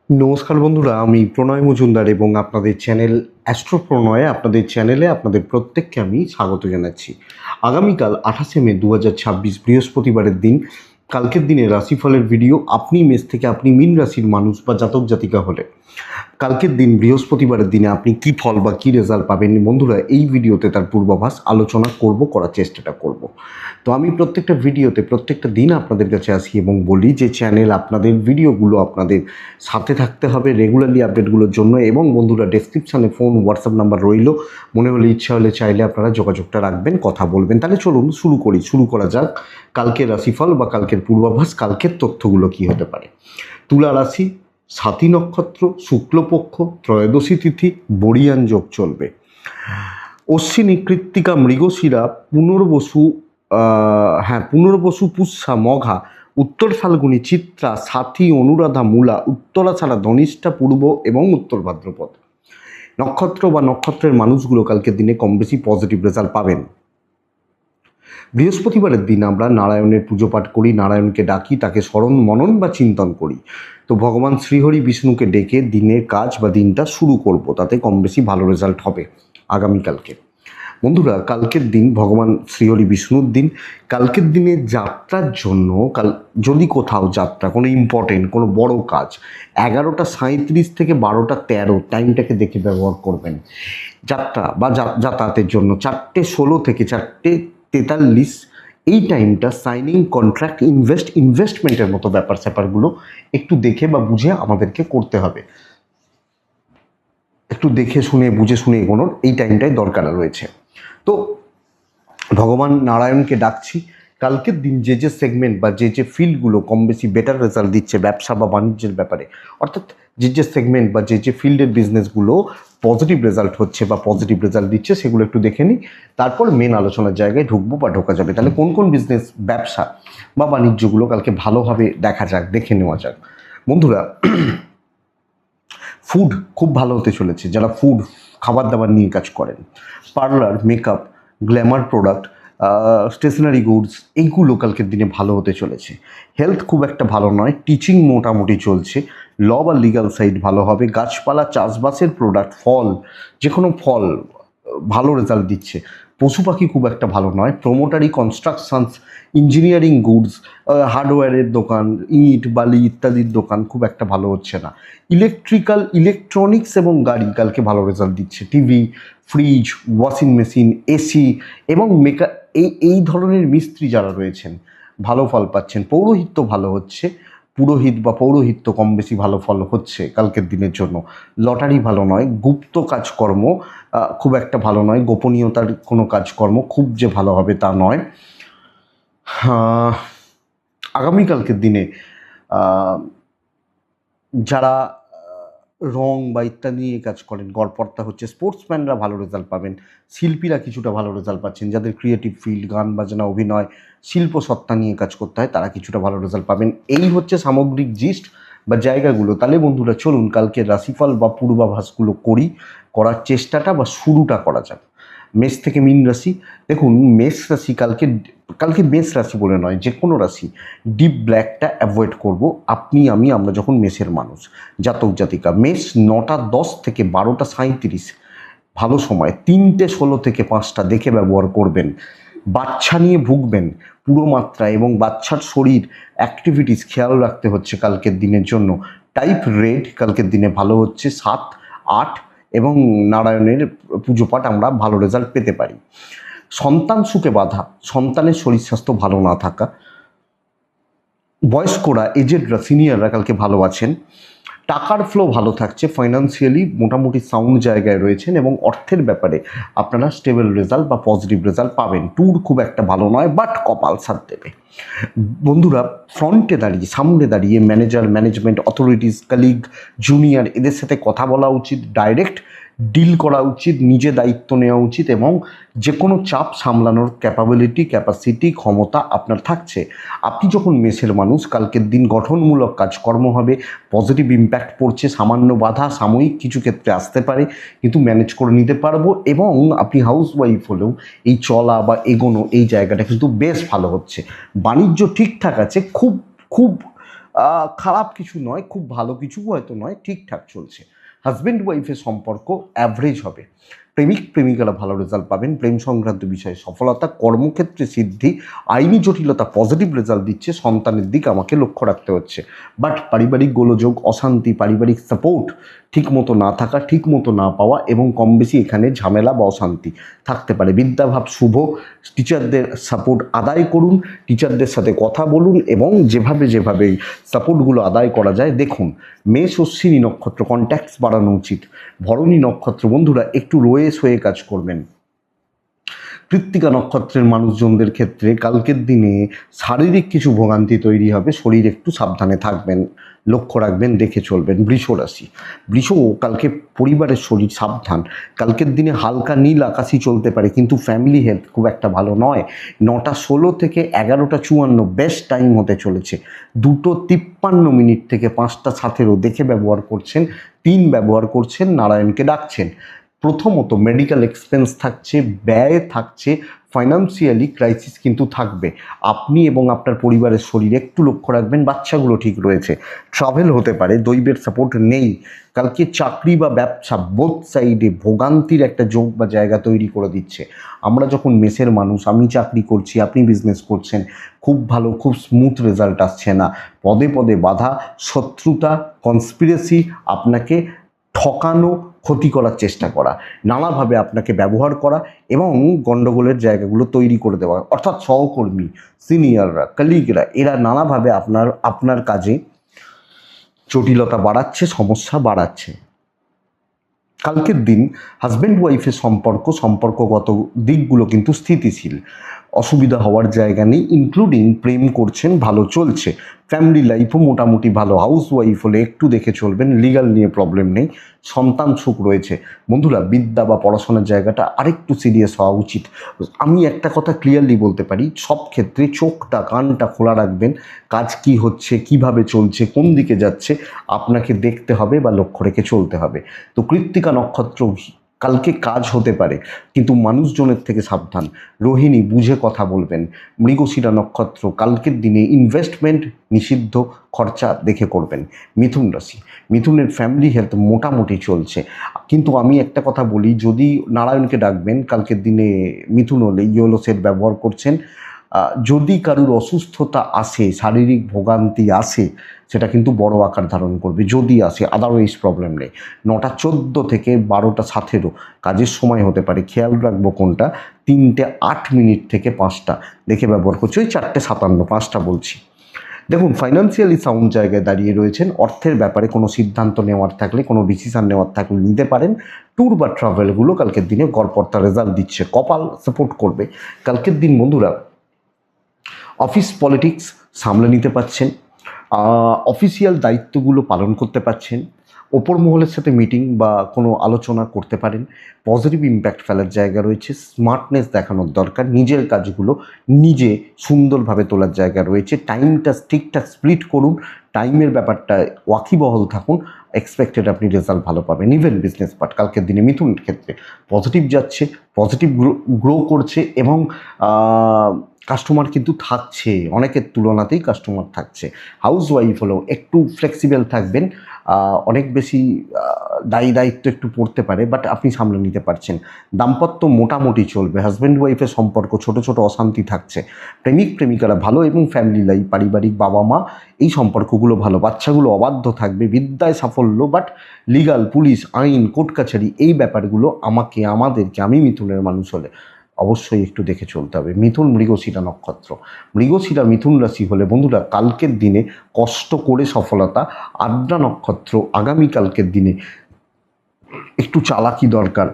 নমস্কার বন্ধুরা, আমি প্রণয় মজুমদার এবং আপনাদের চ্যানেল অ্যাস্ট্রো প্রণয়ে আপনাদের চ্যানেলে আপনাদের প্রত্যেককে আমি স্বাগত জানাচ্ছি। আগামীকাল 28শে মে 2026 বৃহস্পতিবারের দিন, কালকের দিনে রাশিফলের ভিডিও। আপনি মেষ থেকে আপনি মীন রাশির মানুষ বা জাতক জাতিকা হলে কালকের দিন বৃহস্পতিবারের দিনে আপনি কি ফল বা কি রেজাল্ট পাবেন বন্ধুরা, এই ভিডিওতে তার পূর্বাভাস আলোচনা করার চেষ্টাটা করব। তো আমি প্রত্যেকটা ভিডিওতে প্রত্যেকটা দিন আপনাদের কাছে আসি এবং বলি যে চ্যানেল আপনাদের ভিডিওগুলো আপনাদের সাথে থাকতে হবে রেগুলারলি আপডেটগুলোর জন্য। এবং বন্ধুরা, ডেসক্রিপশানে ফোন হোয়াটসঅ্যাপ নাম্বার রইল, মনে হলে ইচ্ছা হলে চাইলে আপনারা যোগাযোগটা রাখবেন, কথা বলবেন। তাহলে চলুন শুরু করা যাক কালকের রাশিফল বা কালকের পূর্বাভাস, কালকের তথ্যগুলো কি হতে পারে। তুলা রাশি, সাথী নক্ষত্র, শুক্লপক্ষ, ত্রয়োদশী তিথি, বড়িয়ান যোগ চলবে। অশ্বিনী, কৃত্তিকা, মৃগশিরা, পুনর্বসু, পুষ্যা, মঘা, উত্তর ফাল্গুনী, চিত্রা, সাথী, অনুরাধা, মূলা, উত্তরা ছাড়া ধনিষ্ঠা, পূর্ব এবং উত্তর ভাদ্রপদ নক্ষত্র বা নক্ষত্রের মানুষগুলো কালকের দিনে কম বেশি পজিটিভ রেজাল্ট পাবেন। বৃহস্পতিবারের দিন আমরা নারায়ণের পুজো পাঠ করি, নারায়ণকে ডাকি, তাকে স্মরণ মনন বা চিন্তন করি। তো ভগবান শ্রীহরি বিষ্ণুকে ডেকে দিনের কাজ বা দিনটা শুরু করব, তাতে কম বেশি ভালো রেজাল্ট হবে আগামীকালকে। বন্ধুরা, কালকের দিন ভগবান শ্রীহরি বিষ্ণুর দিন। কালকের দিনে যাত্রার জন্য যদি কোথাও যাত্রা, কোনো ইম্পর্টেন্ট কোনো বড় কাজ, 11:37 থেকে 12:13 টাইমটাকে দেখে ব্যবহার করবেন। যাত্রা বা যাতায়াতের জন্য 4:16 থেকে 4:43 এই টাইমটা সাইনিং, কন্ট্রাক্ট, ইনভেস্টমেন্টের মতো ব্যাপার স্যাপারগুলো একটু দেখে বা বুঝে আমাদেরকে করতে হবে। একটু দেখে শুনে বুঝে শুনে এগোনোর এই টাইমটাই দরকার রয়েছে। তো ভগবান নারায়ণকে ডাকছি। কালকের দিন যে সেগমেন্ট বা যে ফিল্ডগুলো কম বেশি বেটার রেজাল্ট দিচ্ছে ব্যবসা বা বাণিজ্যের ব্যাপারে, অর্থাৎ যে সেগমেন্ট বা যে ফিল্ডের বিজনেসগুলো পজিটিভ রেজাল্ট হচ্ছে বা পজিটিভ রেজাল্ট দিচ্ছে, সেগুলো একটু দেখে নিই, তারপর মেন আলোচনার জায়গায় ঢুকবো বা ঢোকা যাবে। তাহলে কোন কোন বিজনেস, ব্যবসা বা বাণিজ্যগুলো কালকে ভালোভাবে দেখা যাক, দেখে নেওয়া যাক। বন্ধুরা, ফুড খুব ভালো হতে চলেছে। যারা খাবার দাবার নিয়ে কাজ করেন, parlour, makeup, glamour product, stationery goods, এইগুলো কালকের দিনে ভালো হতে চলেছে। হেলথ খুব একটা ভালো নয়, টিচিং মোটামুটি চলছে, ল বা লিগাল সাইড ভালো হবে। গাছপালা, চাষবাসের প্রোডাক্ট, ফল, যে কোনো ফল ভালো রেজাল্ট দিচ্ছে। পশু পাখি খুব একটা ভালো নয়। প্রোমোটারি, কনস্ট্রাকশনস, ইঞ্জিনিয়ারিং গুডস, হার্ডওয়্যারের দোকান, ইট বালি ইত্যাদির দোকান খুব একটা ভালো হচ্ছে না। ইলেকট্রনিক্স এবং গাড়ি কালকে ভালো রেজাল্ট দিচ্ছে। TV, fridge, washing machine, AC এবং এই ধরনের মিস্ত্রি যারা রয়েছেন ভালো ফল পাচ্ছেন। পৌরোহিত্য ভালো হচ্ছে, পুরোহিত বা পৌরোহিত্য কম বেশি ভালো ফল হচ্ছে কালকের দিনের জন্য। লটারি ভালো নয়। গুপ্ত কাজকর্ম খুব একটা ভালো নয়। গোপনীয়তার কোনো কাজকর্ম খুব যে ভালো হবে তা নয়। আগামীকালকের দিনে যারা রং বা ইত্যাদি নিয়ে কাজ করেন, গড়পড়তা হচ্ছে। স্পোর্টসম্যানরা ভালো রেজাল্ট পাবেন। শিল্পীরা কিছুটা ভালো রেজাল্ট পাচ্ছেন। যাদের ক্রিয়েটিভ ফিল্ড, গান বাজনা, অভিনয়, শিল্প সত্তা নিয়ে কাজ করতে হয়, তারা কিছুটা ভালো রেজাল্ট পাবেন। এই হচ্ছে সামগ্রিক জিস্ট বা জায়গাগুলো। তাহলে বন্ধুরা, চলুন কালকে রাশিফল বা পূর্বাভাসগুলো করার চেষ্টাটা বা শুরুটা করা যাক। মেষ থেকে মীন রাশি। দেখুন, মেষ রাশি কালকে মেষ রাশি বলে নয়, যে কোনো রাশি ডিপ ব্ল্যাকটা অ্যাভয়েড করব। আমরা যখন মেষের মানুষ, জাতক জাতিকা। মেষ 9:10 থেকে 12:37 ভালো সময়। 3:16 থেকে 5টা দেখে ব্যবহার করবেন। বাচ্চা নিয়ে ভুগবেন পুরো মাত্রায় এবং বাচ্চার শরীর অ্যাক্টিভিটিস খেয়াল রাখতে হচ্ছে কালকের দিনের জন্য। টাইপ রেড কালকের দিনে ভালো হচ্ছে। 7, 8 এবং নারায়ণের পুজো পাঠ আমরা ভালো রেজাল্ট পেতে পারি। সন্তান সুখে বাধা, সন্তানের শরীর স্বাস্থ্য ভালো না থাকা। বয়স্করা, এজেডরা, সিনিয়ররা কালকে ভালো আছেন। টাকার ফ্লো ভালো থাকছে। ফাইন্যান্সিয়ালি মোটামুটি সাউন্ড জায়গায় রয়েছেন এবং অর্থের ব্যাপারে আপনারা স্টেবল রেজাল্ট বা পজিটিভ রেজাল্ট পাবেন। ট্যুর খুব একটা ভালো নয়, বাট কপাল সাথ দেবে। বন্ধুরা, সামনে দাঁড়িয়ে ম্যানেজমেন্ট, অথরিটিস, কালিগ, জুনিয়র, এদের সাথে কথা বলা উচিত। ডাইরেক্ট ডিল করা উচিত, নিজে দায়িত্ব নেওয়া উচিত এবং যে কোনো চাপ সামলানোর ক্যাপাসিটি, ক্ষমতা আপনার থাকছে। আপনি যখন মেষের মানুষ, কালকের দিন গঠনমূলক কাজকর্ম হবে, পজিটিভ ইম্প্যাক্ট পড়ছে। সামান্য বাধা সাময়িক কিছু ক্ষেত্রে আসতে পারে, কিন্তু ম্যানেজ করে নিতে পারবো। এবং আপনি হাউস ওয়াইফ হলেও এই চলা বা এগোনো এই জায়গাটা কিন্তু বেশ ভালো হচ্ছে। বাণিজ্য ঠিকঠাক আছে। খুব খুব খারাপ কিছু নয়, খুব ভালো কিছু হয়তো নয়, ঠিকঠাক চলছে। হাজব্যান্ড ওয়াইফের সম্পর্ক অ্যাভারেজ হবে। প্রেমিক প্রেমিকারা ভালো রেজাল্ট পাবেন, প্রেম সংক্রান্ত বিষয়ে সফলতা, কর্মক্ষেত্রে সিদ্ধি, আইনি জটিলতা পজিটিভ রেজাল্ট দিচ্ছে, সন্তানের দিক আমাকে লক্ষ্য রাখতে হচ্ছে। বাট পারিবারিক গোলযোগ, অশান্তি, পারিবারিক সাপোর্ট ঠিকমতো না থাকা, ঠিকমতো না পাওয়া এবং কম বেশি এখানে ঝামেলা বা অশান্তি থাকতে পারে। বিদ্যাভাব শুভ, টিচারদের সাপোর্ট আদায় করুন, টিচারদের সাথে কথা বলুন এবং যেভাবে সাপোর্টগুলো আদায় করা যায় দেখুন। মেষ অশ্বিনী নক্ষত্র কন্ট্যাক্টস বাড়ানো উচিত। ভরণী নক্ষত্র বন্ধুরা একটু রয়ে সয়ে কাজ করবেন। কৃত্তিকা নক্ষত্রের মানুষজনদের ক্ষেত্রে কালকের দিনে শারীরিক কিছু ভোগান্তি তৈরি হবে, শরীর একটু সাবধানে থাকবেন, লক্ষ্য রাখবেন, দেখে চলবেন। বৃষ রাশি, বৃষ কালকে পরিবারের শরীর সাবধান। কালকের দিনে হালকা নীল আকাশই চলতে পারে, কিন্তু ফ্যামিলি হেলথ খুব একটা ভালো নয়। 9:16 থেকে 11:54 বেস্ট টাইম হতে চলেছে। 2:53 থেকে 5:17 দেখে ব্যবহার করছেন, 3 ব্যবহার করছেন, নারায়ণকে ডাকছেন। প্রথমত মেডিকেল এক্সপেন্স থাকছে, ব্যয় থাকছে, ফাইন্যান্সিয়ালি ক্রাইসিস কিন্তু থাকবে। আপনি এবং আপনার পরিবারের শরীর একটু লক্ষ্য রাখবেন। বাচ্চাগুলো ঠিক রয়েছে, ট্রাভেল হতে পারে, দৈবের সাপোর্ট নেই। কালকে চাকরি বা ব্যবসা বোথ সাইডে ভোগান্তির একটা যোগ বা জায়গা তৈরি করে দিচ্ছে। আমরা যখন মেসের মানুষ, আমি চাকরি করছি, আপনি বিজনেস করছেন, খুব ভালো, খুব স্মুথ রেজাল্ট আসছে না। পদে পদে বাধা, শত্রুতা, কনস্পিরেসি, আপনাকে ঠকানো, ক্ষতি করার চেষ্টা করা, নানাভাবে আপনাকে ব্যবহার করা এবং গণ্ডগোলের জায়গাগুলো তৈরি করে দেওয়া। অর্থাৎ সহকর্মী, সিনিয়ররা, কলিগরা এরা নানাভাবে আপনার কাজে জটিলতা বাড়াচ্ছে, সমস্যা বাড়াচ্ছে। কালকের দিন হাজব্যান্ড ওয়াইফের সম্পর্কগত দিকগুলো কিন্তু স্থিতিশীল, অসুবিধা হওয়ার জায়গা নেই। ইনক্লুডিং প্রেম করছেন, ভালো চলছে। ফ্যামিলি লাইফও মোটামুটি ভালো। হাউস ওয়াইফ হলে একটু দেখে চলবেন, লিগাল নিয়ে প্রবলেম নেই, সন্তান সুখ রয়েছে। বন্ধুরা বিদ্যা বা পড়াশোনার জায়গাটা আরেকটু সিরিয়াস হওয়া উচিত। আমি একটা কথা ক্লিয়ারলি বলতে পারি, সব ক্ষেত্রে চোখটা কানটা খোলা রাখবেন। কাজ কি হচ্ছে, কিভাবে চলছে, কোন দিকে যাচ্ছে আপনাকে দেখতে হবে বা লক্ষ্য রেখে চলতে হবে। তো কৃত্তিকা নক্ষত্র কালকে কাজ হতে পারে, কিন্তু মানুষজনের থেকে সাবধান। রোহিণী বুঝে কথা বলবেন। মৃগশিরা নক্ষত্র কালকের দিনে ইনভেস্টমেন্ট নিষিদ্ধ, খরচা দেখে করবেন। মিথুন রাশি, মিথুনের ফ্যামিলি হেলথ মোটামুটি চলছে, কিন্তু আমি একটা কথা বলি, যদি নারায়ণকে ডাকবেন কালকের দিনে মিথুন হলে ইয়েলো সেট ব্যবহার করছেন। যদি কারুর অসুস্থতা আসে, শারীরিক ভোগান্তি আসে, সেটা কিন্তু বড় আকার ধারণ করবে যদি আসে, আদারওয়াইজ প্রবলেম নেই। 9:14 থেকে 12:17 কাজের সময় হতে পারে, খেয়াল রাখবো কোনটা। 3:08 থেকে 5টা দেখে ব্যবহার করছি। ওই 4:57, 5টা বলছি। দেখুন ফাইন্যান্সিয়ালি সাউন্ড জায়গায় দাঁড়িয়ে রয়েছেন। অর্থের ব্যাপারে কোনো সিদ্ধান্ত নেওয়ার থাকলে, কোনো ডিসিশান নেওয়ার থাকলে নিতে পারেন। ট্যুর বা ট্রাভেলগুলো কালকের দিনে গড়পড়তা রেজাল্ট দিচ্ছে, কপাল সাপোর্ট করবে। কালকের দিন বন্ধুরা অফিস পলিটিক্স সামলে নিতে পারছেন, অফিসিয়াল দায়িত্বগুলো পালন করতে পারছেন, ওপর মহলের সাথে মিটিং বা কোনো আলোচনা করতে পারেন। পজিটিভ ইম্প্যাক্ট ফেলার জায়গা রয়েছে, স্মার্টনেস দেখানোর দরকার, নিজের কাজগুলো নিজে সুন্দরভাবে তোলার জায়গা রয়েছে। টাইমটা ঠিকঠাক স্প্লিট করুন, টাইমের ব্যাপারটা ওয়াকিবহল থাকুন, এক্সপেক্টেড আপনি রেজাল্ট ভালো পাবেন। ইভেন বিজনেস পার্ট কালকের দিনে মিথুনের ক্ষেত্রে পজিটিভ যাচ্ছে, পজিটিভ গ্রো করছে এবং কাস্টমার কিন্তু থাকছে, অনেকের তুলনাতেই কাস্টমার থাকছে। হাউস ওয়াইফ হলেও একটু ফ্লেক্সিবল থাকবেন, অনেক বেশি দায়িত্ব একটু পড়তে পারে, বাট আপনি সামলে নিতে পারছেন। দাম্পত্য মোটামুটি চলবে, হাজব্যান্ড ওয়াইফের সম্পর্ক ছোট ছোট অশান্তি থাকছে। প্রেমিক প্রেমিকারা ভালো এবং ফ্যামিলি লাইফ, পারিবারিক বাবা মা এই সম্পর্কগুলো ভালো। বাচ্চাগুলো অবাধ্য থাকবে, বিদ্যায় সাফল্য, বাট লিগাল, পুলিশ, আইন, কোর্ট কাছারি এই ব্যাপারগুলো আমাদেরকে, আমি মিথুনের মানুষ হলে অবশ্যই একটু দেখে চলতে হবে। মিথুন মৃগশিরা নক্ষত্র, মৃগশিরা মিথুন রাশি হলে বন্ধুরা কালকের দিনে কষ্ট করে সফলতা। আদ্রা নক্ষত্র আগামীকালকের দিনে একটু চালাকি দরকার।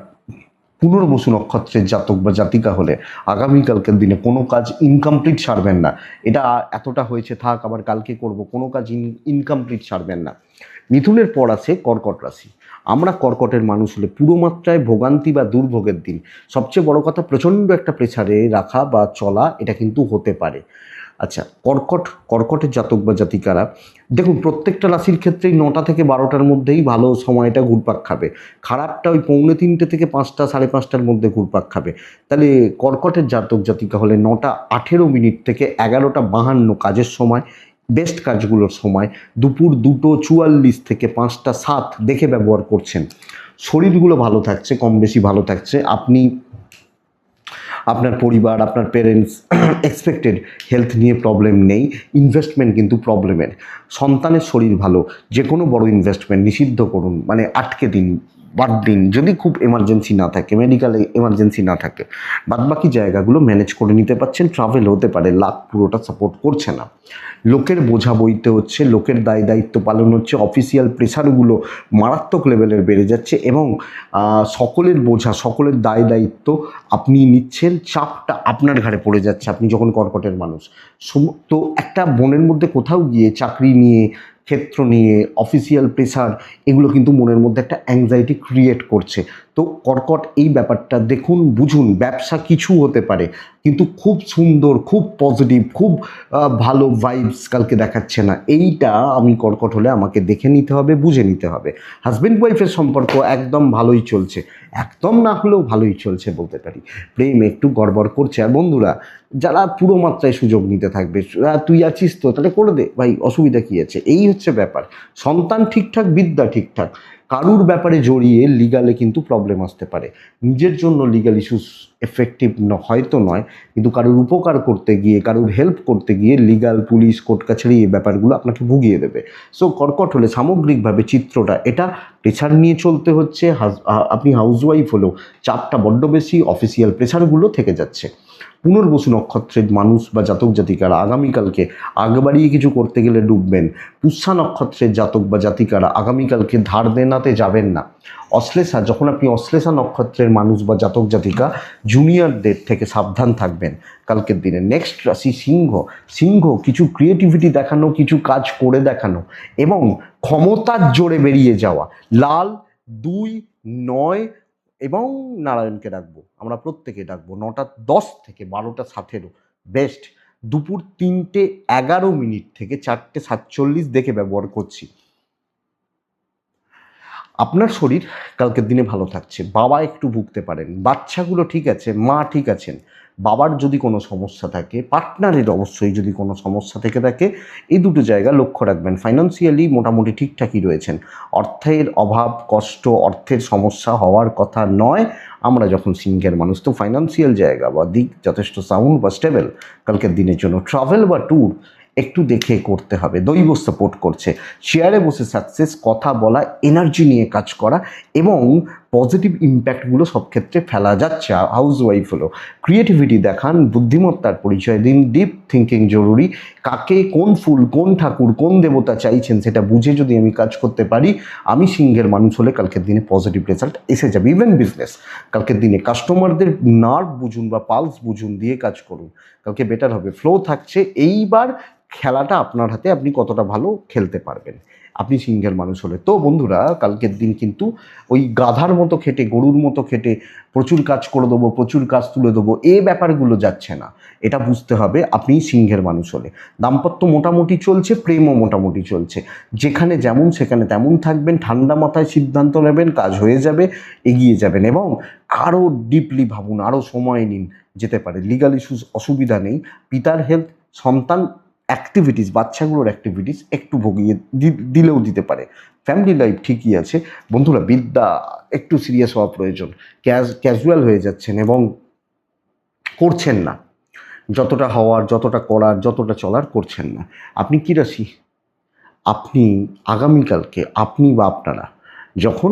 পুনর্বসু নক্ষত্রের জাতক বা জাতিকা হলে আগামীকালকের দিনে কোনো কাজ ইনকমপ্লিট ছাড়বেন না। এটা এতটা হয়েছে থাক, আবার কালকে করব, কোনো কাজ ইনকমপ্লিট ছাড়বেন না। মিথুনের পর আছে কর্কট রাশি। আমরা কর্কটের মানুষ হলে পুরো মাত্রায় ভোগান্তি বা দুর্ভোগের দিন। সবচেয়ে বড় কথা, প্রচণ্ড একটা প্রেসারে রাখা বা চলা এটা কিন্তু হতে পারে। আচ্ছা, কর্কটের জাতক বা জাতিকারা দেখুন, প্রত্যেকটা রাশির ক্ষেত্রেই 9টা থেকে 12টার মধ্যেই ভালো সময়টা ঘুরপাক খাবে। খারাপটা ওই 3:45 থেকে 5টা, 5:30টার মধ্যে ঘুরপাক খাবে। তাহলে কর্কটের জাতক জাতিকা হলে 9:18 থেকে 11:52 কাজের সময়, বেস্ট কাজগুলোর সময় দুপুর 2:44 থেকে 5:07 দেখে ব্যবহার করছেন। শরীরগুলো ভালো থাকছে, কম বেশি ভালো থাকছে। আপনি, আপনার পরিবার, আপনার পেরেন্টস এক্সপেক্টেড হেলথ নিয়ে প্রবলেম নেই, ইনভেস্টমেন্ট কিন্তু প্রবলেমের। সন্তানের শরীর ভালো, যে কোনো বড় ইনভেস্টমেন্ট নিষিদ্ধ করুন, মানে আটকে দিন, বাদ দিন, যদি খুব এমার্জেন্সি না থাকে, মেডিকেল এমার্জেন্সি না থাকে। বাদবাকি জায়গাগুলো ম্যানেজ করে নিতে পারছেন। ট্রাভেল হতে পারে, লাক পুরোটা সাপোর্ট করছে না। লোকের বোঝা বইতে হচ্ছে, লোকের দায় দায়িত্ব পালন হচ্ছে, অফিসিয়াল প্রেশারগুলো মারাত্মক লেভেলের বেড়ে যাচ্ছে এবং সকলের বোঝা, সকলের দায় দায়িত্ব আপনি নিচ্ছেন, চাপটা আপনার ঘাড়ে পড়ে যাচ্ছে আপনি যখন কর্কটের মানুষ। তো একটা মনের মধ্যে কোথাও গিয়ে চাকরি নিয়ে, ক্ষেত্র নিয়ে, অফিসিয়াল প্রেশার, এগুলো কিন্তু মনের মধ্যে একটা অ্যাংজাইটি ক্রিয়েট করছে। তো কর্কট এই ব্যাপারটা দেখুন, বুঝুন। ব্যবসা কিছু হতে পারে, কিন্তু খুব সুন্দর, খুব পজিটিভ, খুব ভালো ভাইবস কালকে দেখাচ্ছে না। এইটা আমি কর্কট হলে আমাকে দেখে নিতে হবে, বুঝে নিতে হবে। হাজব্যান্ড ওয়াইফের সম্পর্ক একদম ভালোই চলছে, একদম না হলেও ভালোই চলছে বলতে পারি। প্রেম একটু গড়বড় করছে। আর বন্ধুরা যারা পুরো মাত্রায় সুযোগ নিতে থাকবে, তুই আছিস তো তাহলে করে দে ভাই, অসুবিধা কী আছে, এই হচ্ছে ব্যাপার। সন্তান ঠিকঠাক, বিদ্যা ঠিকঠাক। কারুর ব্যাপারে জড়িয়ে লিগালে কিন্তু প্রবলেম আসতে পারে। নিজের জন্য লিগাল ইস্যুস এফেক্টিভ হয়তো নয়, কিন্তু কারুর উপকার করতে গিয়ে, কারুর হেল্প করতে গিয়ে লিগাল, পুলিশ, কোর্ট কাছারি এই ব্যাপারগুলো আপনাকে ভুগিয়ে দেবে। সো কর্কট হলে সামগ্রিকভাবে চিত্রটা এটা, প্রেশার নিয়ে চলতে হচ্ছে। আপনি হাউসওয়াইফ হলেও চাপটা বড্ড বেশি, অফিসিয়াল প্রেশারগুলো থেকে যাচ্ছে। পুনর্বসু নক্ষত্রের মানুষ বা জাতক জাতিকারা আগামীকালকে আগ বাড়িয়ে কিছু করতে গেলে ডুববেন। পুষ্যা নক্ষত্রের জাতক বা জাতিকারা আগামীকালকে ধার দেনাতে যাবেন না। অশ্লেষা, যখন আপনি অশ্লেষা নক্ষত্রের মানুষ বা জাতক জাতিকা, জুনিয়রদের থেকে সাবধান থাকবেন কালকের দিনে। নেক্সট রাশি সিংহ। সিংহ কিছু ক্রিয়েটিভিটি দেখানো, কিছু কাজ করে দেখানো এবং ক্ষমতার জোরে বেরিয়ে যাওয়া। লাল 2, 9 এবং নারায়ণকে ডাকবো, আমরা প্রত্যেকে ডাকবো। 9:10 থেকে 12:07 বেস্ট। দুপুর 3:11 থেকে 4:47 দেখে ব্যবহার করছি। আপনার শরীর কালকের দিনে ভালো থাকছে। বাবা একটু ভুগতে পারেন, বাচ্চাগুলো ঠিক আছে, মা ঠিক আছেন। বাবার যদি কোনো সমস্যা থাকে, পার্টনারের অবশ্যই যদি কোনো সমস্যা থেকে থাকে, এই দুটো জায়গা লক্ষ্য রাখবেন। ফাইন্যান্সিয়ালি মোটামুটি ঠিকঠাকই রয়েছেন। অর্থের অভাব, কষ্ট, অর্থের সমস্যা হওয়ার কথা নয়। আমরা যখন সিংহের মানুষ, তো ফাইন্যান্সিয়াল জায়গা বা দিক যথেষ্ট সাউন্ড বা স্টেবল কালকের দিনের জন্য। ট্রাভেল বা ট্যুর একটু দেখে করতে হবে। দৈব সাপোর্ট করছে। চেয়ারে বসে সাকসেস, কথা বলা, এনার্জি নিয়ে কাজ করা এবং পজিটিভ ইম্প্যাক্টগুলো সব ক্ষেত্রে ফেলা যাচ্ছে। হাউস ওয়াইফ হলো ক্রিয়েটিভিটি দেখান, বুদ্ধিমত্তার পরিচয় দিন, ডিপ থিঙ্কিং জরুরি। কাকে কোন ফুল, কোন ঠাকুর, কোন দেবতা চাইছেন সেটা বুঝে যদি আমি কাজ করতে পারি, আমি সিংহের মানুষ হলে কালকের দিনে পজিটিভ রেজাল্ট এসে যাবে। ইভেন বিজনেস কালকের দিনে কাস্টমারদের নার্ভ বুঝুন বা পালস বুঝুন, দিয়ে কাজ করুন, কালকে বেটার হবে। ফ্লো থাকছে। এইবার খেলাটা আপনার হাতে, আপনি কতটা ভালো খেলতে পারবেন আপনি সিংহের মানুষ হলে। তো বন্ধুরা কালকের দিন কিন্তু ওই গাধার মতো খেটে, গরুর মতো খেটে প্রচুর কাজ করে দেবো, প্রচুর কাজ তুলে দেবো, এই ব্যাপারগুলো যাচ্ছে না। এটা বুঝতে হবে আপনি সিংহের মানুষ হলে। দাম্পত্য মোটামুটি চলছে, প্রেমও মোটামুটি চলছে। যেখানে যেমন সেখানে তেমন থাকবেন, ঠান্ডা মাথায় সিদ্ধান্ত নেবেন, কাজ হয়ে যাবে, এগিয়ে যাবেন এবং আরও ডিপলি ভাবুন, আরও সময় নিন, যেতে পারে। লিগাল ইস্যুস অসুবিধা নেই। পিতার হেলথ, সন্তান অ্যাক্টিভিটিস, বাচ্চাগুলোর অ্যাক্টিভিটিস একটু ভুগিয়ে দিলেও দিতে পারে। ফ্যামিলি লাইফ ঠিকই আছে। বন্ধুরা বিদ্যা একটু সিরিয়াস হওয়া প্রয়োজন। ক্যাজুয়াল হয়ে যাচ্ছেন এবং করছেন না যতটা হওয়ার, যতটা করার, যতটা চলার করছেন না। আপনি কী রাশি? আপনি আগামীকালকে, আপনি বা আপনারা যখন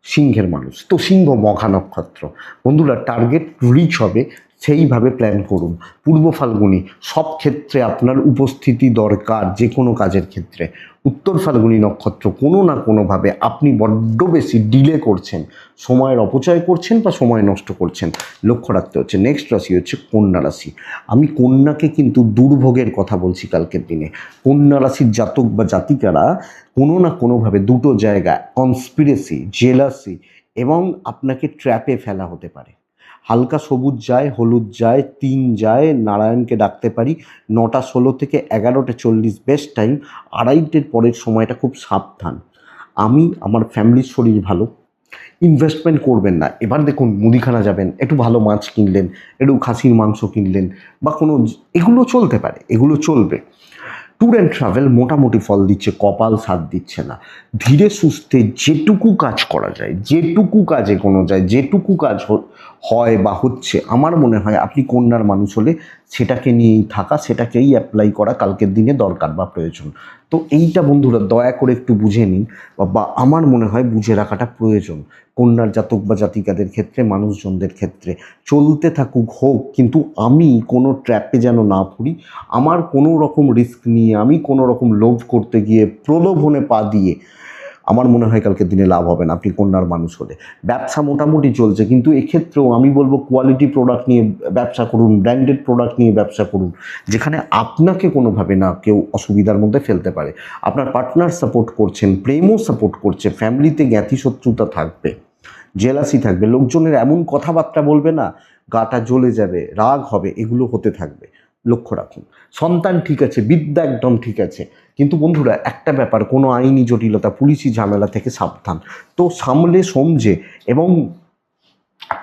সিংহের মানুষ, তো সিংহ মঘা নক্ষত্র। বন্ধুরা টার্গেট রিচ হবে, সেইভাবে প্ল্যান করুন। পূর্ব ফাল্গুনি সব ক্ষেত্রে আপনার উপস্থিতি দরকার, যে কোনো কাজের ক্ষেত্রে। উত্তর ফাল্গুনি নক্ষত্র কোনো না কোনোভাবে আপনি বড্ড বেশি ডিলে করছেন, সময়ের অপচয় করছেন বা সময় নষ্ট করছেন, লক্ষ্য রাখতে হচ্ছে। নেক্সট রাশি হচ্ছে কন্যা রাশি। আমি কন্যাকে কিন্তু দুর্ভোগের কথা বলছি কালকের দিনে। কন্যা রাশির জাতক বা জাতিকারা কোনো না কোনোভাবে দুটো জায়গায় কনস্পিরেসি, জেলাসি এবং আপনাকে ট্র্যাপে ফেলা হতে পারে। হালকা সবুজ যায়, হলুদ যায়, 3 যায়, নারায়ণকে ডাকতে পারি। 9:16 থেকে 11:40 বেস্ট টাইম। 2:30 পরের সময়টা খুব সাবধান। আমার ফ্যামিলির শরীর ভালো, ইনভেস্টমেন্ট করবেন না। এবার দেখুন মুদিখানা যাবেন, একটু ভালো মাছ কিনলেন, একটু খাসির মাংস কিনলেন বা কোনো, এগুলো চলতে পারে, এগুলো চলবে। ট্যুর অ্যান্ড ট্রাভেল মোটামুটি ফল দিচ্ছে, কপাল সাথ দিচ্ছে না। ধীরে সুস্থে যেটুকু কাজ করা যায়, যেটুকু কাজে কোনো যায়, যেটুকু কাজ হয় বা হচ্ছে, আমার মনে হয় আপনি কন্যার মানুষ হলে সেটাকে নিয়েই থাকা, সেটাকেই অ্যাপ্লাই করা কালকের দিনে দরকার বা প্রয়োজন। তো এইটা বন্ধুরা দয়া করে একটু বুঝে নিন, বা আমার মনে হয় বুঝে রাখাটা প্রয়োজন কন্যার জাতক বা জাতিকাদের ক্ষেত্রে, মানুষজনদের ক্ষেত্রে। চলতে থাকুক হোক, কিন্তু আমি কোনো ট্র্যাপে যেন না পড়ি, আমার কোনো রকম রিস্ক নিয়ে, আমি কোনো রকম লোভ করতে গিয়ে, প্রলোভনে পা দিয়ে আমার মনে হয় কালকের দিনে লাভ হবে না আপনি কন্যার মানুষ হলে। ব্যবসা মোটামুটি চলছে, কিন্তু এক্ষেত্রেও আমি বলবো কোয়ালিটি প্রোডাক্ট নিয়ে ব্যবসা করুন, ব্র্যান্ডেড প্রোডাক্ট নিয়ে ব্যবসা করুন, যেখানে আপনাকে কোনোভাবে না কেউ অসুবিধার মধ্যে ফেলতে পারে। আপনার পার্টনার সাপোর্ট করছেন, প্রেমও সাপোর্ট করছে, ফ্যামিলিতে জ্ঞাতি শত্রুতা থাকবে, জেলাসি থাকবে, লোকজনের এমন কথাবার্তা বলবে না, গাটা জ্বলে যাবে, রাগ হবে, এগুলো হতে থাকবে। লক্ষ্য রাখুন। সন্তান ঠিক আছে, বিদ্যা একদম ঠিক আছে, কিন্তু বন্ধুরা একটা ব্যাপার, কোনো আইনি জটিলতা, পুলিশি ঝামেলা থেকে সাবধান। তো সামলে সমঝে এবং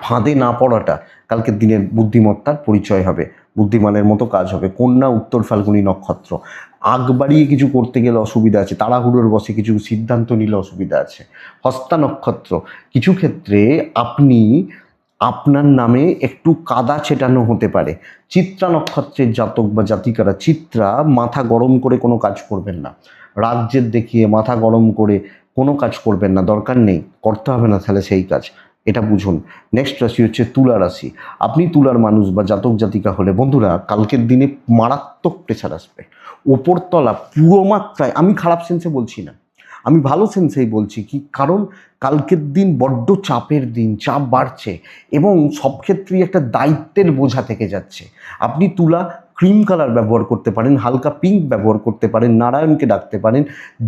ফাঁদে না পড়াটা কালকের দিনের বুদ্ধিমত্তার পরিচয় হবে, বুদ্ধিমানের মতো কাজ হবে। কন্যা উত্তর ফাল্গুনী নক্ষত্র, আগ বাড়িয়ে কিছু করতে গেলে অসুবিধা আছে, তাড়াহুড়োর বসে কিছু সিদ্ধান্ত নিলে অসুবিধা আছে। হস্তা নক্ষত্র, কিছু ক্ষেত্রে আপনি আপনার নামে একটু কাদা ছেটানো হতে পারে। চিত্রা নক্ষত্রের জাতক বা জাতিকারা, চিত্রা, মাথা গরম করে কোনো কাজ করবেন না, রাজ্যের দেখিয়ে মাথা গরম করে কোনো কাজ করবেন না, দরকার নেই, করতে হবে না তাহলে সেই কাজ, এটা বুঝুন। নেক্সট রাশি হচ্ছে তুলা রাশি। আপনি তুলার মানুষ বা জাতক জাতিকা হলে বন্ধুরা কালকের দিনে মারাত্মক প্রেশার আসবে, ওপরতলা পুরো মাত্রায়। আমি খারাপ সেন্সে বলছি না, আমি ভালো সেন্সেই বলছি, কি কারণ কালকের দিন বড্ড চাপের দিন, চাপ বাড়ছে এবং সব ক্ষেত্রেই একটা দায়িত্বের বোঝা থেকে যাচ্ছে। আপনি তুলা ক্রিম কালার ব্যবহার করতে পারেন, হালকা পিঙ্ক ব্যবহার করতে পারেন, নারায়ণকে ডাকতে পারেন,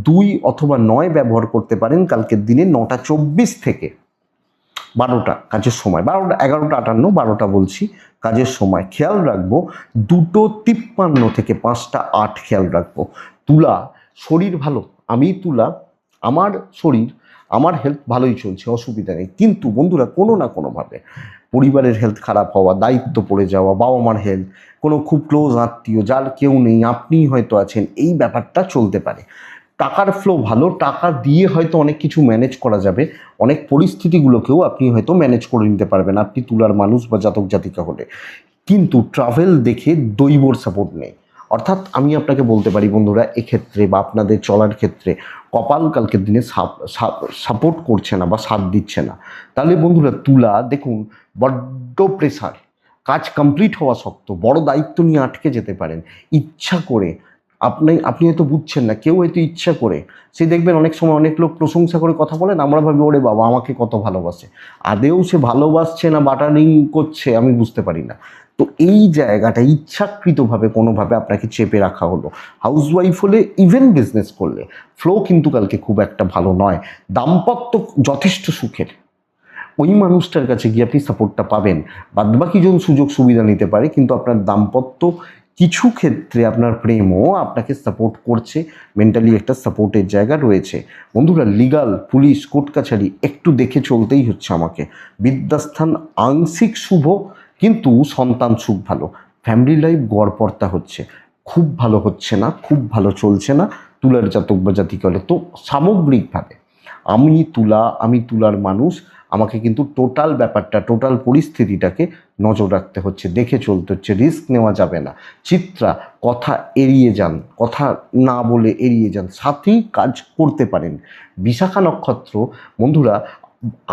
2 অথবা 9 ব্যবহার করতে পারেন কালকের দিনে 9টা 24 থেকে 12টা কাজের সময়, 12টা 11টা 58 12টা বলছি কাজের সময়। খেয়াল রাখবো 2:53 থেকে 5টা 8 খেয়াল রাখবো। তুলা, শরীর ভালো, আমি তুলা, আমার শরীর, আমার হেলথ ভালোই চলছে, অসুবিধা নেই, কিন্তু বন্ধুরা কোনো না কোনোভাবে পরিবারের হেলথ খারাপ হওয়া, দায়িত্ব পড়ে যাওয়া, বাবা মার হেলথ, কোনো খুব ক্লোজ আত্মীয় যার কেউ নেই, আপনিই হয়তো আছেন, এই ব্যাপারটা চলতে পারে। টাকার ফ্লো ভালো, টাকা দিয়ে হয়তো অনেক কিছু ম্যানেজ করা যাবে, অনেক পরিস্থিতিগুলোকেও আপনি হয়তো ম্যানেজ করে নিতে পারবেন আপনি তুলার মানুষ বা জাতক জাতিকা হলে। কিন্তু ট্রাভেল দেখে দৈবর সাপোর্ট নেই, অর্থাৎ আমি আপনাকে বলতে পারি বন্ধুরা এক্ষেত্রে বা আপনাদের চলার ক্ষেত্রে কপাল কালকের দিনে সাপোর্ট করছে না বা সাথ দিচ্ছে না। তাহলে বন্ধুরা তুলা দেখুন বড্ড প্রেসার, কাজ কমপ্লিট হওয়া শক্ত, বড় দায়িত্ব নিয়ে আটকে যেতে পারেন ইচ্ছা করে। আপনি হয়তো বুঝছেন না, কেউ হয়তো ইচ্ছা করে, সে দেখবেন অনেক সময় অনেক লোক প্রশংসা করে কথা বলেন, আমরা ভাবি ওরে বাবা আমাকে কত ভালোবাসে, আদেও সে ভালোবাসছে না বাটারিং করছে আমি বুঝতে পারি না। তো এই জায়গাটা ইচ্ছাকৃতভাবে কোনোভাবে আপনাকে চেপে রাখা হলো। হাউসওয়াইফ হলে, ইভেন বিজনেস করলে ফ্লো কিন্তু কালকে খুব একটা ভালো নয়। দাম্পত্য যথেষ্ট সুখের, ওই মানুষটার কাছে গিয়ে আপনি সাপোর্টটা পাবেন, বাদবাকি জন সুযোগ সুবিধা নিতে পারে, কিন্তু আপনার দাম্পত্য, কিছু ক্ষেত্রে আপনার প্রেমও আপনাকে সাপোর্ট করছে, মেন্টালি একটা সাপোর্টের জায়গা রয়েছে। বন্ধুরা লিগাল, পুলিশ, কোর্ট কাছারি একটু দেখে চলতেই হচ্ছে আমাকে। বিদ্যাস্থান আংশিক শুভ, কিন্তু সন্তান সুখ ভালো, ফ্যামিলি লাইফ গড়পড়তা হচ্ছে, খুব ভালো হচ্ছে না, খুব ভালো চলছে না তুলার জাতক বা জাতিকালে। তো সামগ্রিকভাবে আমি তুলার মানুষ, আমাকে কিন্তু টোটাল ব্যাপারটা, টোটাল পরিস্থিতিটাকে নজর রাখতে হচ্ছে, দেখে চলতে হচ্ছে, রিস্ক নেওয়া যাবে না। চিত্রা, কথা এড়িয়ে যান, কথা না বলে এড়িয়ে যান, সাথেই কাজ করতে পারেন। বিশাখা নক্ষত্র বন্ধুরা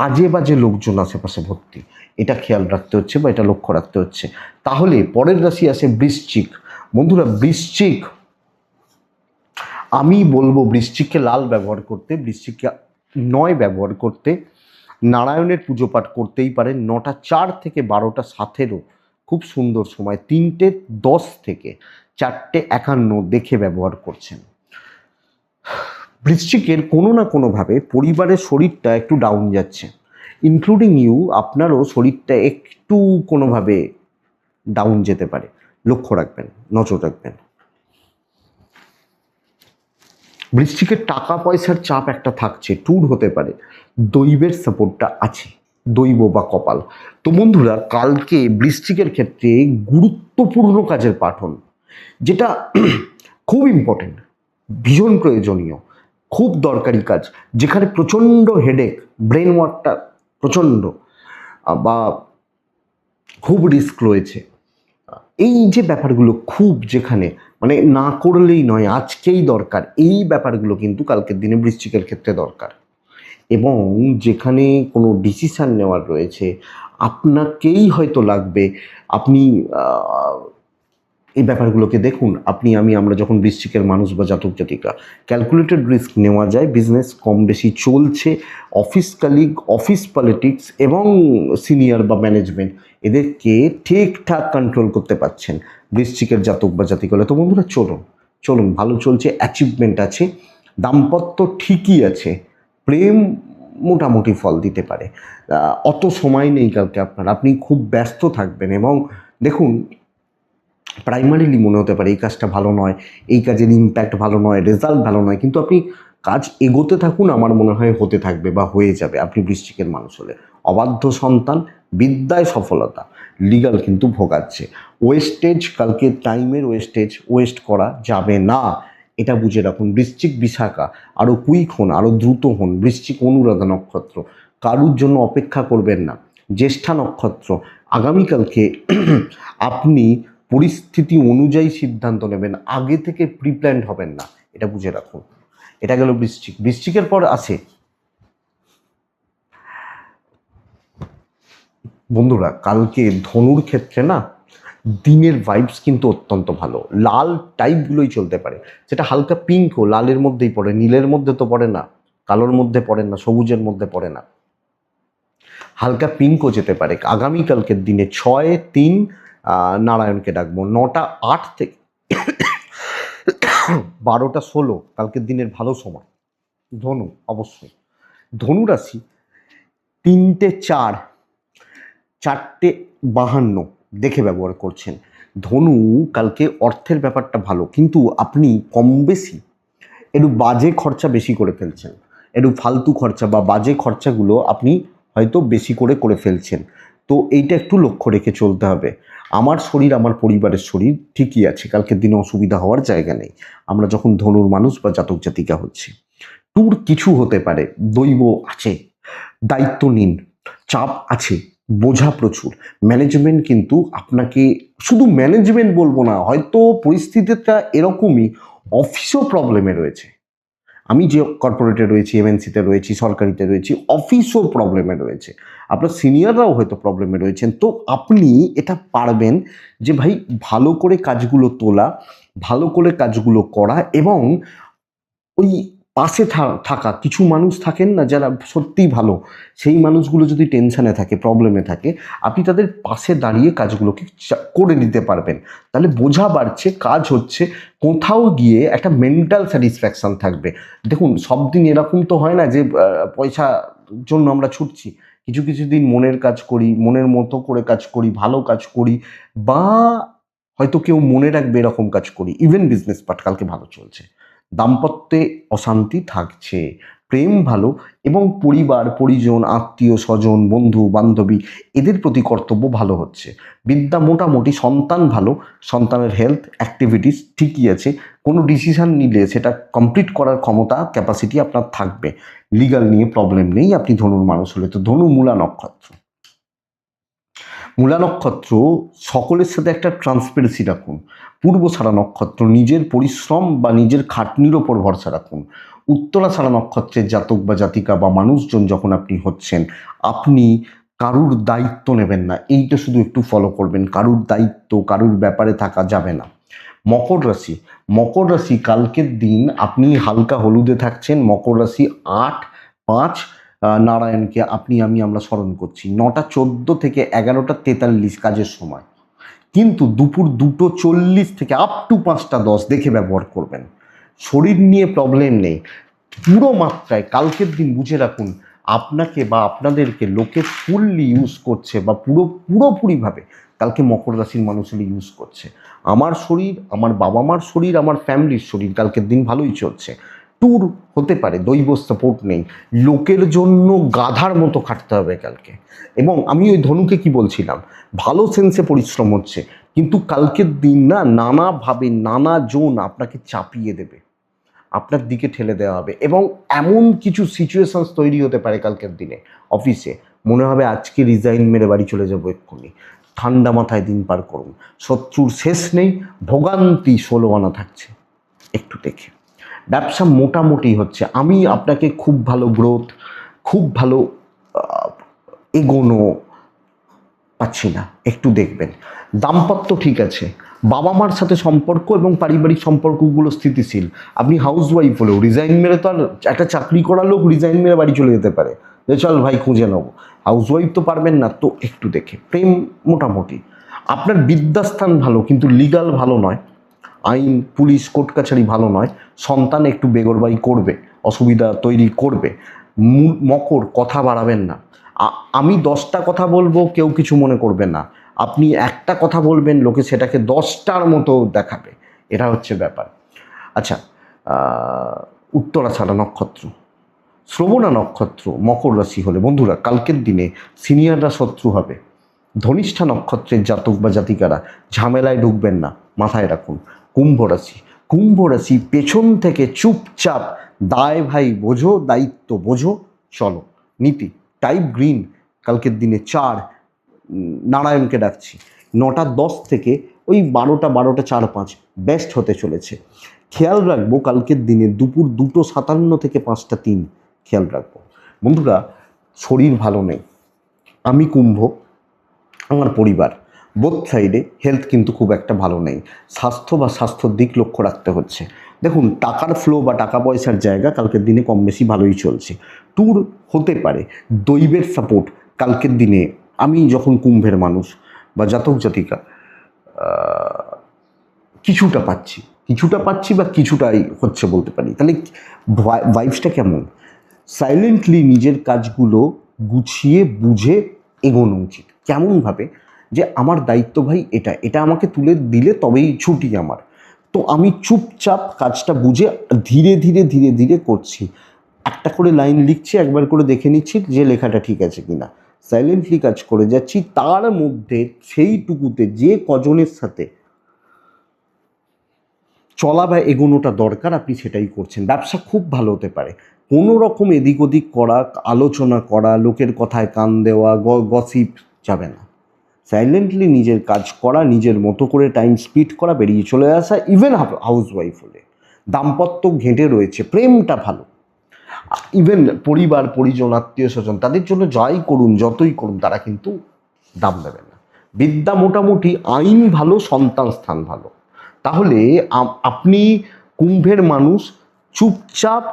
আজে বাজে লোকজন আশেপাশে ভর্তি, এটা খেয়াল রাখতে হচ্ছে বা এটা লক্ষ্য রাখতে হচ্ছে। তাহলে পরের রাশি আসে বৃশ্চিক। বন্ধুরা বৃশ্চিক, আমি বলবো বৃশ্চিককে লাল ব্যবহার করতে, বৃশ্চিককে 9 ব্যবহার করতে, নারায়ণের পুজো পাঠ করতেই পারেন। 9টা 4 থেকে 12টা 7 খুব সুন্দর সময়, 3টে 10 থেকে 4টে 51 দেখে ব্যবহার করছেন। বৃশ্চিকের কোনো না কোনোভাবে পরিবারের শরীরটা একটু ডাউন যাচ্ছে, ইনক্লুডিং ইউ, আপনারও শরীরটা একটু কোনোভাবে ডাউন যেতে পারে, লক্ষ্য রাখবেন, নজর রাখবেন। বৃশ্চিকের টাকা পয়সার চাপ একটা থাকছে, ট্যুর হতে পারে, দৈবের সাপোর্টটা আছে, দৈব বা কপাল। তো বন্ধুরা কালকে বৃশ্চিকের ক্ষেত্রে গুরুত্বপূর্ণ কাজের পাঠন, যেটা খুব ইম্পর্টেন্ট, ভীষণ প্রয়োজনীয়, খুব দরকারি কাজ, যেখানে প্রচণ্ড হেডেক, ব্রেন ওয়ার্কটা প্রচণ্ড বা খুব রিস্ক রয়েছে। এই যে ব্যাপারগুলো খুব, যেখানে মানে না করলেই নয়, আজকেই দরকার, এই ব্যাপারগুলো কিন্তু কালকের দিনে বৃশ্চিকের ক্ষেত্রে দরকার। এবং যেখানে কোনো ডিসিশান নেওয়ার রয়েছে, আপনাকেই হয়তো লাগবে, আপনি এই ব্যাপারগুলোকে দেখুন, আপনি আমরা যখন বৃশ্চিকের মানুষ বা জাতক জাতিকা, ক্যালকুলেটেড রিস্ক নেওয়া যায়, বিজনেস কম বেশি চলছে, অফিস কালিগ, অফিস পলিটিক্স এবং সিনিয়র বা ম্যানেজমেন্ট এদেরকে ঠিকঠাক কন্ট্রোল করতে পারছেন বৃশ্চিকের জাতক বা জাতিকারা। তো বন্ধুরা চলুন ভালো চলছে, অ্যাচিভমেন্ট আছে, দাম্পত্য ঠিকই আছে, প্রেম মোটামুটি ফল দিতে পারে। অত সময় নেই কালকে আপনি খুব ব্যস্ত থাকবেন। এবং দেখুন, প্রাইমারিলি মনে হতে পারে এই কাজটা ভালো নয়, এই কাজের ইম্প্যাক্ট ভালো নয়, রেজাল্ট ভালো নয়, কিন্তু আপনি কাজ এগোতে থাকুন, আমার মনে হয় হতে থাকবে বা হয়ে যাবে। আপনি বৃশ্চিকের মানুষ হলে অবাধ্য সন্তান, বিদ্যায় সফলতা, লিগাল কিন্তু ভোগাচ্ছে। ওয়েস্টেজ, কালকে টাইমের ওয়েস্ট করা যাবে না, এটা বুঝে রাখুন। বৃশ্চিক বিশাখা আরও কুইক হন, আরও দ্রুত হন। বৃশ্চিক অনুরাধা নক্ষত্র, কারুর জন্য অপেক্ষা করবেন না। জ্যেষ্ঠা নক্ষত্র, আগামীকালকে আপনি পরিস্থিতি অনুযায়ী সিদ্ধান্ত নেবেন, আগে থেকে প্রিপ্ল্যান্ড হবেন না, এটা বুঝে রাখুন। এটা গেল বৃশ্চিকের পর আসে বন্ধুরা কালকে ধনুর ক্ষেত্রে না, দিনের ভাইবস কিন্তু অত্যন্ত ভালো। লাল টাইপগুলোই চলতে পারে, সেটা হালকা পিঙ্ক ও লালের মধ্যেই পড়ে, নীলের মধ্যে তো পড়ে না, কালোর মধ্যে পড়ে না, সবুজের মধ্যে পড়ে না, হালকা পিঙ্কও যেতে পারে। আগামীকালকের দিনে 6-3 নারায়ণকে ডাকবো, 9টা 8 থেকে 12টা 16 কালকের দিনের ভালো সময়। ধনু, অবশ্যই ধনু রাশি 3টে 4, 4টে 52 দেখে ব্যবহার করছেন। ধনু কালকে অর্থের ব্যাপারটা ভালো, কিন্তু আপনি কম বেশি একটু বাজে খরচা বেশি করে ফেলছেন, একটু ফালতু খরচা বা বাজে খরচাগুলো আপনি হয়তো বেশি করে ফেলছেন। তো এইটা একটু লক্ষ্য রেখে চলতে হবে। আমার শরীর, আমার পরিবারের শরীর ঠিকই আছে, কালকের দিনে অসুবিধা হওয়ার জায়গা নেই। আমরা যখন ধনুর মানুষ বা জাতক জাতিকা হচ্ছি, ট্যুর কিছু হতে পারে, দৈব আছে, দায়িত্ব নিন, চাপ আছে, বোঝা প্রচুর। ম্যানেজমেন্ট কিন্তু আপনাকে, শুধু ম্যানেজমেন্ট বলবো না, হয়তো পরিস্থিতিটা এরকমই, অফিসও প্রবলেমে রয়েছে। আমি যে কর্পোরেটে রয়েছি, এমএনসিতে রয়েছি, সরকারিতে রয়েছি, অফিসও প্রবলেমে রয়েছে, আপনার সিনিয়ররাও হয়তো প্রবলেমে রয়েছেন। তো আপনি এটা পারবেন যে ভাই ভালো করে কাজগুলো তোলা, ভালো করে কাজগুলো করা, এবং ওই পাশে থাকা কিছু মানুষ থাকেন না যারা সত্যিই ভালো, সেই মানুষগুলো যদি টেনশানে থাকে, প্রবলেমে থাকে, আপনি তাদের পাশে দাঁড়িয়ে কাজগুলোকে করে নিতে পারবেন। তাহলে বোঝা বাড়ছে, কাজ হচ্ছে, কোথাও গিয়ে একটা মেন্টাল স্যাটিসফ্যাকশান থাকবে। দেখুন, সব দিন এরকম তো হয় না যে পয়সার জন্য আমরা ছুটছি। কিছু কিছু দিন মনের কাজ করি, মনের মতো করে কাজ করি, ভালো কাজ করি, বা হয়তো কেউ মনে রাখবে এরকম কাজ করি। ইভেন বিজনেস পার্ট কালকে ভালো চলছে, দাম্পত্যে অশান্তি থাকছে, প্রেম ভালো, এবং পরিবার পরিজন, আত্মীয় স্বজন, বন্ধু বান্ধবী এদের প্রতি কর্তব্য ভালো হচ্ছে। বিদ্যা মোটামুটি, সন্তান ভালো, সন্তানের হেলথ অ্যাক্টিভিটিস ঠিকই আছে, কোনো ডিসিশান নিলে সেটা কমপ্লিট করার ক্ষমতা, ক্যাপাসিটি আপনার থাকবে। লিগাল নিয়ে প্রবলেম নেই আপনি ধনুর মানুষ হলে। তো ধনু মূলা নক্ষত্র, মূলা নক্ষত্র সকলের সাথে একটা ট্রান্সপারেন্সি রাখুন। পূর্বছাড়া নক্ষত্র নিজের পরিশ্রম বা নিজের খাটনির ওপর ভরসা রাখুন। উত্তরাছাড়া নক্ষত্রের জাতক বা জাতিকা বা মানুষজন যখন আপনি হচ্ছেন, আপনি কারুর দায়িত্ব নেবেন না, এইটা শুধু একটু ফলো করবেন। কারুর দায়িত্ব, কারুর ব্যাপারে থাকা যাবে না। মকর রাশি কালকের দিন আপনি হালকা হলুদে থাকছেন। মকর রাশি 8-5 নারায়ণকে আমরা স্মরণ করছি। 9টা 14 থেকে 11টা 43 কাজের সময়, কিন্তু দুপুর 2টো 40 থেকে আপ টু 5টা 10 দেখে ব্যবহার করবেন। শরীর নিয়ে প্রবলেম নেই, পুরো মাত্রায় কালকের দিন বুঝে রাখুন। আপনাকে বা আপনাদেরকে লোকে ফুললি ইউজ করছে, বা পুরোপুরিভাবে কালকে মকর রাশির মানুষেরা ইউজ করছে। আমার শরীর, আমার বাবা মার শরীর, আমার ফ্যামিলির শরীর কালকের দিন ভালোই চলছে। ট্যুর হতে পারে, দৈব সাপোর্ট নেই, লোকের জন্য গাধার মতো খাটতে হবে কালকে। এবং আমি ওই ধনুকে কি বলছিলাম, ভালো সেন্সে পরিশ্রম হচ্ছে, কিন্তু কালকের দিন না নানাভাবে নানা জন আপনাকে চাপিয়ে দেবে, আপনার দিকে ঠেলে দেওয়া হবে, এবং এমন কিছু সিচুয়েশনস তৈরি হতে পারে কালকের দিনে অফিসে মনে হবে আজকে রিজাইন মেরে বাড়ি চলে যাবো এক্ষুনি। ঠান্ডা মাথায় দিন পার করুন, শত্রুর শেষ নেই, ভোগান্তি 16 আনা থাকছে। একটু দেখে ব্যবসা মোটামুটি হচ্ছে, আমি আপনাকে খুব ভালো গ্রোথ, খুব ভালো এগোনো পাচ্ছি না। একটু দেখবেন দাম্পত্য ঠিক আছে, বাবা মার সাথে সম্পর্ক এবং পারিবারিক সম্পর্কগুলো স্থিতিশীল। আপনি হাউস ওয়াইফ হলেও রিজাইন মেরে তো আর একটা চাকরি করা লোক রিজাইন মেরে বাড়ি চলে যেতে পারে যে চল ভাই খুঁজে নেবো, হাউস ওয়াইফ তো পারবেন না। তো একটু দেখে প্রেম মোটামুটি, আপনার বিদ্যাস্থান ভালো কিন্তু লিগাল ভালো নয়, আইন পুলিশ কোর্ট কাছারি ভালো নয়, সন্তান একটু বেগরবাই করবে, অসুবিধা তৈরি করবে। মকর, কথা বাড়াবেন না। আমি 10টা কথা বলবো, কেউ কিছু মনে করবে না, আপনি একটা কথা বলবেন লোকে সেটাকে 10টার মতো দেখাবে, এটা হচ্ছে ব্যাপার। আচ্ছা, উত্তরাষাঢ়া নক্ষত্র, শ্রবণা নক্ষত্র মকর রাশি হলে বন্ধুরা কালকের দিনে সিনিয়ররা শত্রু হবে। ধনিষ্ঠা নক্ষত্রের জাতক বা জাতিকারা ঝামেলায় ঢুকবেন না, মাথায় রাখুন। কুম্ভ রাশি, কুম্ভ রাশি পেছন থেকে চুপচাপ দায় ভাই বোঝো, দায়িত্ব বোঝো, চলো। নীতি টাইপ গ্রিন, কালকের দিনে 4, নারায়ণকে ডাকছি। 9টা 10 থেকে ওই 12টা 4-5 বেস্ট হতে চলেছে। খেয়াল রাখবো কালকের দিনে দুপুর 2:57 থেকে 5টা 3, খেয়াল রাখবো। বন্ধুরা শরীর ভালো নেই, আমি কুম্ভ, আমার পরিবার বোথ সাইডে হেলথ কিন্তু খুব একটা ভালো নেই। স্বাস্থ্য বা স্বাস্থ্যর দিক লক্ষ্য রাখতে হচ্ছে। দেখুন টাকার ফ্লো বা টাকা পয়সার জায়গা কালকের দিনে কম বেশি ভালোই চলছে। ট্যুর হতে পারে, দৈবের সাপোর্ট কালকের দিনে। আমি যখন কুম্ভের মানুষ বা জাতক জাতিকা কিছুটা পাচ্ছি বা কিছুটাই হচ্ছে বলতে পারি, তাহলে ভাইবসটা কেমন? সাইলেন্টলি নিজের কাজগুলো গুছিয়ে বুঝে এগোনো উচিত। কেমনভাবে? যে আমার দায়িত্ব ভাই এটা এটা আমাকে তুলে দিলে তবেই ছুটি আমার, তো আমি চুপচাপ কাজটা বুঝে ধীরে ধীরে ধীরে ধীরে করছি। একটা করে লাইন লিখছি, একবার করে দেখে নিচ্ছি যে লেখাটা ঠিক আছে কিনা, সাইলেন্টলি কাজ করে যাচ্ছি। তার মধ্যে সেইটুকুতে যে কজনের সাথে চলা বা এগোনোটা দরকার আপনি সেটাই করছেন। ব্যবসা খুব ভালো হতে পারে। কোনো রকম এদিক ওদিক করা, আলোচনা করা, লোকের কথায় কান দেওয়া, গসিপ যাবে না। সাইলেন্টলি নিজের কাজ করা, নিজের মতো করে টাইম স্পিড করা, বেরিয়ে চলে আসা। ইভেন হাউস ওয়াইফ হলে দাম্পত্য ঘেঁটে রয়েছে, প্রেমটা ভালো। ইভেন পরিবার পরিজন আত্মীয় স্বজন তাদের জন্য যাই করুন, যতই করুন, তারা কিন্তু দাম দেবে না। বিদ্যা মোটামুটি, আইন ভালো, সন্তান স্থান ভালো। তাহলে আপনি কুম্ভের মানুষ চুপচাপ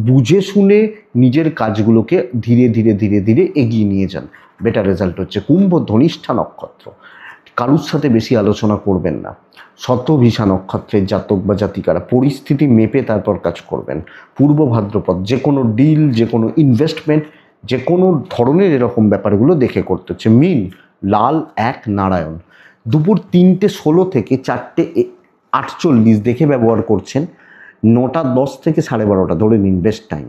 বুঝে শুনে নিজের কাজগুলোকে ধীরে ধীরে ধীরে ধীরে এগিয়ে নিয়ে যান, বেটার রেজাল্ট হচ্ছে। কুম্ভ ধনিষ্ঠা নক্ষত্র, কারুর সাথে বেশি আলোচনা করবেন না। শতভিষা নক্ষত্রের জাতক বা জাতিকারা পরিস্থিতি মেপে তারপর কাজ করবেন। পূর্ব ভাদ্রপদ, যে কোনো ডিল, যে কোনো ইনভেস্টমেন্ট, যে কোনো ধরনের এরকম ব্যাপারগুলো দেখে করতে হচ্ছে। মিন লাল 1 নারায়ণ, দুপুর 3:16 থেকে 4:48 দেখে ব্যবহার করছেন। 9টা 10 থেকে 12:30 ধরে নিন বেস্ট টাইম।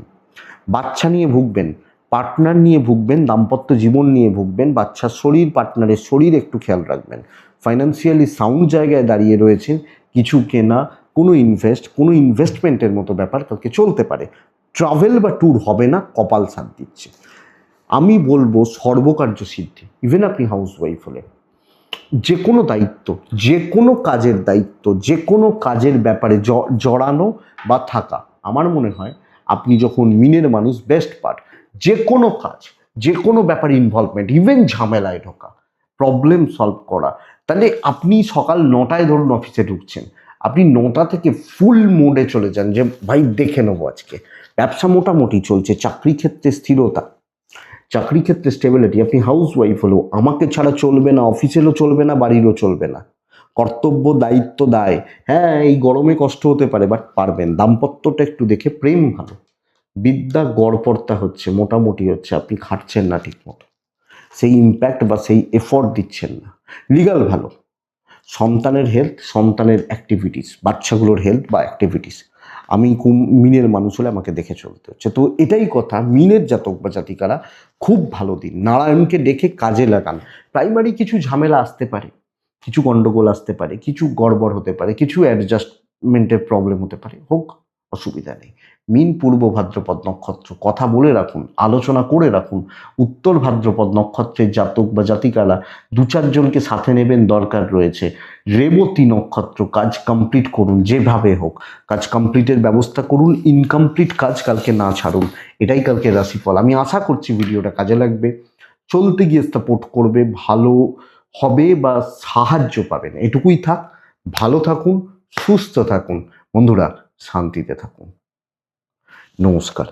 বাচ্চা নিয়ে ভুগবেন, পার্টনার নিয়ে ভুগবেন, দাম্পত্য জীবন নিয়ে ভুগবেন, বাচ্চার শরীর, পার্টনারের শরীর একটু খেয়াল রাখবেন। ফাইন্যান্সিয়ালি সাউন্ড জায়গায় দাঁড়িয়ে রয়েছেন, কিছু কেনা, কোনো ইনভেস্টমেন্টের মতো ব্যাপার কালকে চলতে পারে। ট্রাভেল বা ট্যুর হবে না, কপাল সাথ দিচ্ছে। আমি বলবো সর্বকার্য সিদ্ধি। ইভেন আপনি হাউস ওয়াইফ হলে যে কোনো দায়িত্ব, যে কোনো কাজের দায়িত্ব, যে কোনো কাজের ব্যাপারে জড়ানো বা থাকা, আমার মনে হয় আপনি যখন মিনের মানুষ বেস্ট পার্ট। যে কোনো কাজ, যে কোনো ব্যাপারে ইনভলভমেন্ট, ইভেন ঝামেলায় ঢোকা, প্রবলেম সলভ করা। তাহলে আপনি সকাল 9টায় ধরুন অফিসে ঢুকছেন, আপনি 9টা থেকে ফুল মোডে চলে যান যে ভাই দেখে নেবো আজকে। ব্যবসা মোটামুটি চলছে, চাকরি ক্ষেত্রে স্থিরতা, চাকরি ক্ষেত্রে স্টেবিলিটি। আপনি হাউস ওয়াইফ হলেও আমাকে ছাড়া চলবে না, অফিসেরও চলবে না, বাড়িরও চলবে না। কর্তব্য, দায়িত্ব, দায়। হ্যাঁ এই গরমে কষ্ট হতে পারে, বাট পারবেন। দাম্পত্যটা একটু দেখে, প্রেম ভালো। বিদ্যা গড়পড়তা হচ্ছে, মোটামুটি হচ্ছে, আপনি খাটছেন না ঠিক মতো, সেই ইম্প্যাক্ট বা সেই এফোর্ট দিচ্ছেন না। লিগাল ভালো। সন্তানের হেলথ, সন্তানের অ্যাক্টিভিটিস, বাচ্চাগুলোর হেলথ বা অ্যাক্টিভিটিস, আমি মিনের মানুষ হলে আমাকে দেখে চলতে হচ্ছে। তো এটাই কথা, মিনের জাতক বা জাতিকারা খুব ভালো দিন, নারায়ণকে ডেকে কাজে লাগান। প্রাইমারি কিছু ঝামেলা আসতে পারে, কিছু গন্ডগোল আসতে পারে, কিছু গড়বড় হতে পারে, কিছু অ্যাডজাস্টমেন্টের প্রবলেম হতে পারে, হোক, অসুবিধা নেই। মীন পূর্ব ভাদ্রপদ নক্ষত্র, কথা বলে রাখুন, আলোচনা করে রাখুন। উত্তর ভাদ্রপদ নক্ষত্রের জাতক বা জাতিকারা 2-4 জনকে সাথে নেবেন, দরকার রয়েছে। রেবতী নক্ষত্র, কাজ কমপ্লিট করুন, যেভাবে হোক কাজ কমপ্লিটের ব্যবস্থা করুন, ইনকমপ্লিট কাজ কালকে না ছাড়ুন। এটাই কালকে রাশিফল। আমি আশা করছি ভিডিওটা কাজে লাগবে, চলতে গিয়ে সাপোর্ট করবে, ভালো হবে বা সাহায্য পাবেন। এটুকুই থাক। ভালো থাকুন, সুস্থ থাকুন বন্ধুরা, শান্তিতে থাকুন। নমস্কার।